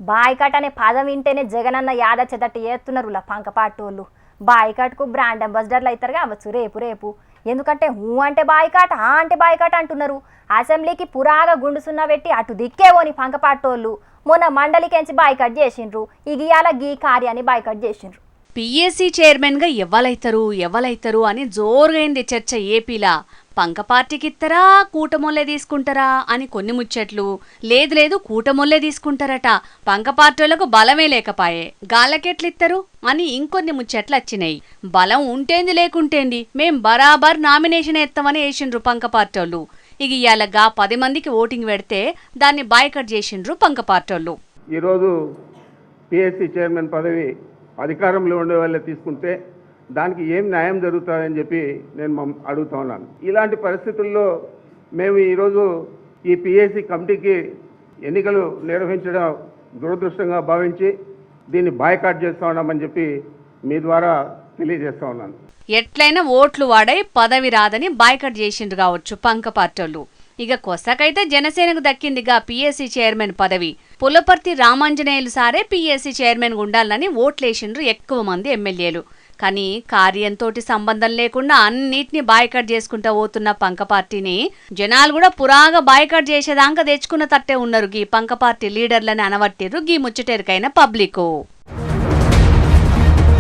Boycott అనే పదం వింటేనే జగనన్న యాదచ్చేటట్టు చేస్తున్నారు పంకపాటోళ్ళు. బాయ్కాట్కు బ్రాండ్ అంబాసిడర్లు అవుతారు కావచ్చు రేపు. ఎందుకంటే హూ అంటే బాయ్కాట్, ఆ అంటే బాయ్కాట్ అంటున్నారు. అసెంబ్లీకి పురాగా గుండుసున్న పెట్టి అటు దిక్కేవోని పంకపాటోళ్ళు మొన్న మండలికెంచి బాయ్కాట్ చేసిండ్రు. ఇగియాల గీ కార్యాన్ని బాయ్కాట్ చేసిండ్రు. పిఎస్సి చైర్మన్ గా ఎవ్వలైతారు అని జోరుగైంది చర్చ ఏపీలా. పంక పార్టీకిత్తరా కూటమొల్లే తీసుకుంటారా అని కొన్ని ముచ్చట్లు, లేదు కూటమొల్లే తీసుకుంటారట, పంక పార్టీలకు బలమే లేకపాయే, గాళ్ళకెట్లిత్తరు అని ఇంకొన్ని ముచ్చట్లు వచ్చినాయి. బలం ఉంటేంది లేకుంటేంది మేం బరాబర్ నామినేషన్ ఎత్తామని వేసిండ్రు పంక పార్టీలు. ఇక ఇయాలగా 10 మందికి ఓటింగ్ పెడితే దాన్ని బాయ్కట్ చేసిండ్రు పంక పార్టీలు. ఈరోజు పిఎస్సి చైర్మన్ పదవి అధికారంలో ఉండే వాళ్ళే తీసుకుంటే దానికి ఏం న్యాయం జరుగుతుందని చెప్పి నేను అడుగుతా ఉన్నాను. ఇలాంటి పరిస్థితుల్లో మేము ఈరోజు ఈ పిఎస్సి కమిటీకి ఎన్నికలు నిర్వహించడం దురదృష్టంగా భావించి దీన్ని బాయ్కాట్ చేస్తా ఉన్నామని చెప్పి మీ ద్వారా తెలియజేస్తా ఉన్నాను. ఎట్లయినా ఓట్లు వాడై పదవి రాదని బాయ్కట్ చేసిండ్రు కావచ్చు పంక పార్టీలు. ఇక కొసకైతే జనసేనకు దక్కిందిగా పిఎస్సి చైర్మన్ పదవి. పులపర్తి రామాంజనేయులు సారే పిఎస్సి చైర్మన్ ఉండాలని ఓట్లేసిండ్రు ఎక్కువ మంది ఎమ్మెల్యేలు. కానీ కార్యంతో సంబంధం లేకుండా అన్నిటినీ బాయ్కట్ చేసుకుంటా పోతున్న పంక పార్టీని జనాలు కూడా పురాగా బాయ్కట్ చేసేదాకా తెచ్చుకున్న తట్టే ఉన్నారు. గీ పంక పార్టీ లీడర్లని అనవట్టిర్రు గీ ముచ్చటెరికైన పబ్లిక్.